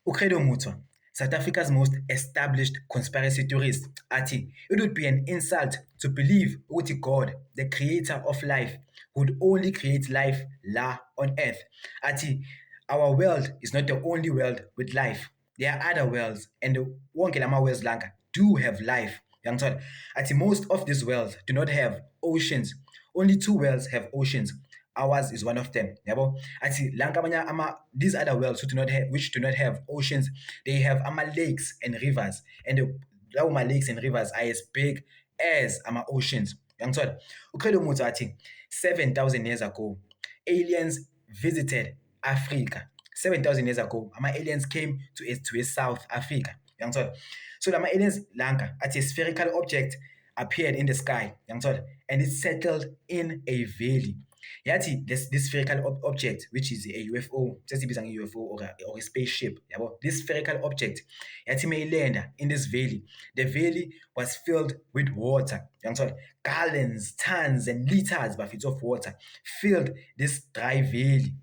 uCredo Mutwa, South Africa's most established conspiracy theorist, athi it would be an insult to believe ukuthi God, the creator of life, would only create life la on earth. Athi our world is not the only world with life. There are other worlds, and wonke lama worlds lanka do have life. Yangithola. Athi most of these worlds do not have oceans. Only two worlds have oceans. Ours is one of them. Yabo. Athi lanka these other worlds which do not have oceans, they have lakes and rivers, and lawo lakes and rivers are as big as oceans. Yangithola. uCredo Mutwa athi 7,000 years ago, aliens visited Africa. 7,000 years ago, aliens came to South Africa. Yangithola. So lama aliens lanka athi a spherical object appeared in the sky. Yangithola. And it settled in a valley. Yathi this spherical object, which is a UFO, sesibiza nge-UFO or a spaceship, yabo. This spherical object yathi mayilanda in this valley. The valley was filled with water. Yangithola. Gallons, tons, and liters of water filled this dry valley.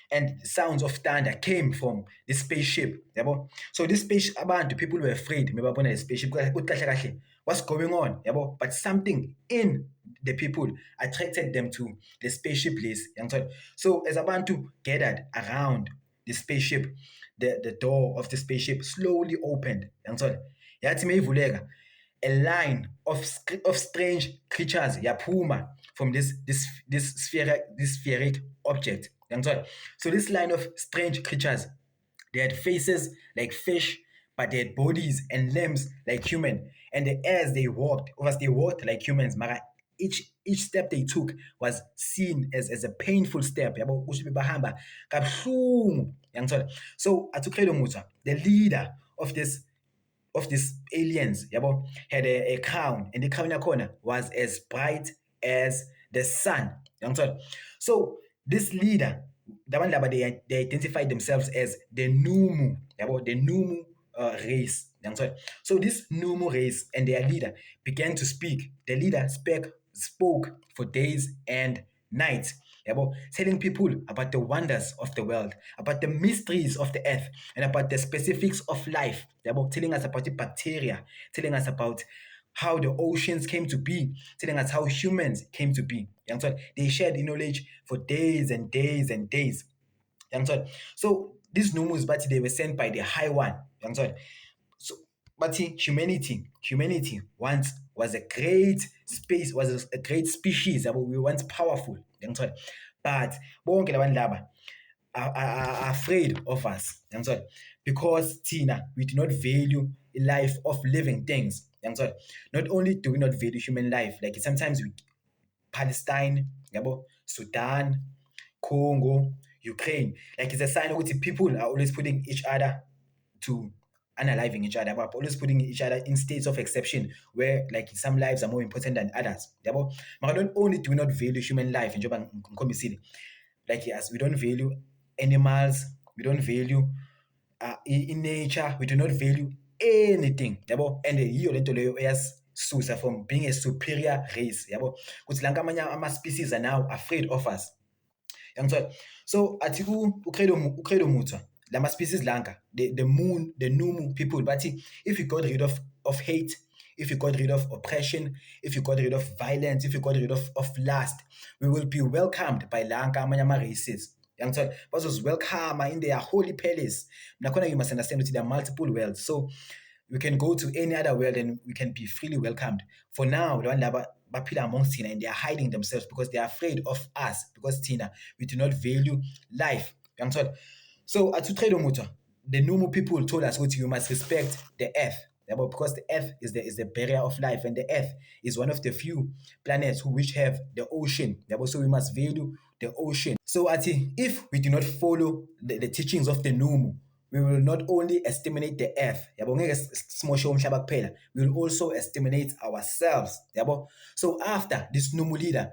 And sounds of thunder came from the spaceship. Yabo. So this spaceship, people were afraid. Mebabona the spaceship. What's going on? Yabo. But something in the people attracted them to the spaceship list. So as abantu gathered around the spaceship, the door of the spaceship slowly opened. Yathi mayivuleka, a line of strange creatures yaphuma from this spheric object. So this line of strange creatures, they had faces like fish, but they had bodies and limbs like human. And as they walked like humans, mara each step they took was seen as a painful step. Bahamba kabuhlungu. So uCredo Mutwa, the leader of this aliens, had a crown, and the crown yakhona was as bright as the sun. So this leader, they identified themselves as the Numu, the Numu race. So this Numu race and their leader began to speak. The leader spoke for days and nights, telling people about the wonders of the world, about the mysteries of the earth, and about the specifics of life. Telling us about the bacteria, telling us about how the oceans came to be, telling us how humans came to be. They shared knowledge for days and days and days. So these Numus, but they were sent by the High One. So, but humanity once was a great species. We were once powerful. But bonke labantu laba are afraid of us. Because Tina, we do not value the life of living things. Not only do we not value human life, like sometimes Palestine, Sudan, Congo, Ukraine, like it's a sign of people are always putting each other to unaliving each other, but always putting each other in states of exception where like some lives are more important than others. But not only do we not value human life in Joba like yes, we don't value animals, we don't value in nature, we do not value anything. And yiyo lento leyo eyasisusa from being a superior race. Kuthi lanka amanye ama-species are now afraid of us. So athi uCredo Mutwa, lama species lanka, the Numu people, but if you got rid of hate, if you got rid of oppression, if you got rid of violence, if you got rid of lust, we will be welcomed by lanka amanye ama-races. Was welcome in their holy palace. You must understand that there are multiple worlds. So we can go to any other world and we can be freely welcomed. For now, the one Bapila amongst Tina, and they are hiding themselves because they are afraid of us, because Tina, we do not value life. So at uCredo Mutwa, the Numu people told us that you must respect the earth. Because the earth is the barrier of life, and the earth is one of the few planets which have the ocean. So we must value the ocean. So if we do not follow the teachings of the Numu, we will not only exterminate the earth, we will also exterminate ourselves. So after this Numu leader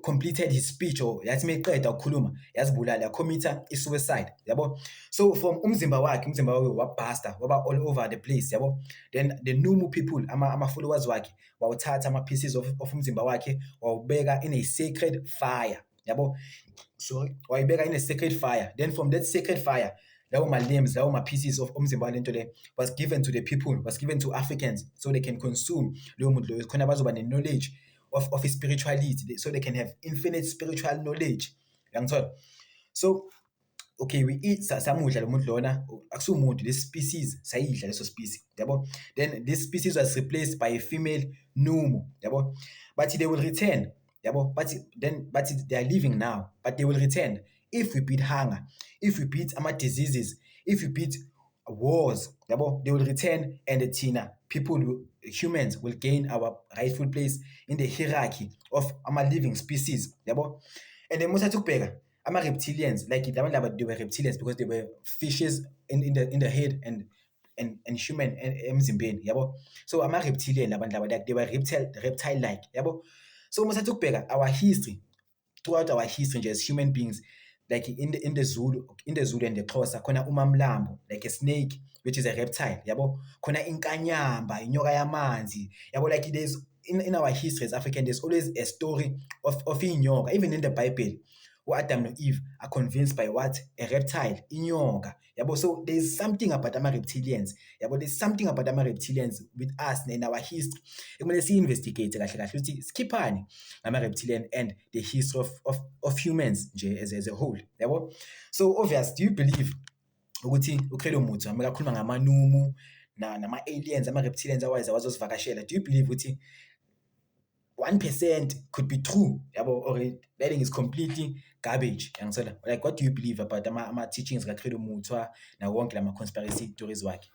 completed his speech, or yathi meqeda ukukhuluma yazibulala, yakhomitha suicide. So from umzimba wakhe wabhasta waba all over the place. Then the Numu people, ama followers wakhe, wawuthatha ama-pieces of umzimba wakhe wawubeka in a sacred fire. Wayibeka in a sacred fire. Then from that sacred fire, lawo ma-limbs, lawo ma-pieces of umzimba walento le was given to the people, was given to Africans so they can consume loyo muntu loyo khona bazoba ne-knowledge of spirituality, so they can have infinite spiritual knowledge. Uyangithola? So okay, we eat samudla lo muntu lona, akusumuntu, this species sayidla leso species, yabo. Then this species was replaced by a female Numu, yabo. But they will return, yabo. But they are living now, but they will return if we beat hunger, if we beat diseases, if we beat wars, yabo. They will return, and Tina, humans will gain our rightful place in the hierarchy of living species, yabo. And then most ukubheka ama-reptilians, like they were reptilians because they were fishes in the head and human emzimbeni, yabo. So ama-reptilian labantu laba, like they were reptile-like, yabo. So must ukubheka our history, throughout our history nje as human beings, like in the Zulu and the Xhosa khona umamlambo, like a snake, which is a reptile, yabo. Khona inkanyamba, inyoka yamanzi, yabo. Like there's in our history as African, there's always a story of inyoka. Even in the Bible, Adam and Eve are convinced by what? A reptile, inyoka, yabo. So there's something about ama-reptilians, yabo. There's something about ama-reptilians with us in our history. Ekumele si-investigate kahle kahle ukuthi skiphani ngama-reptilian and the history of humans nje as a whole, yabo. So obvious, do you believe ukuthi uKhelo Muthu amekakhuluma ngamanumu nama-aliens, ama-reptilians awazosivakashela? Do you believe ukuthi 1% could be true, yabo, or that thing is completely garbage? Like, what do you believe about ama teachings kaKhelo Muthu na wonke lama conspiracy theories wakhe?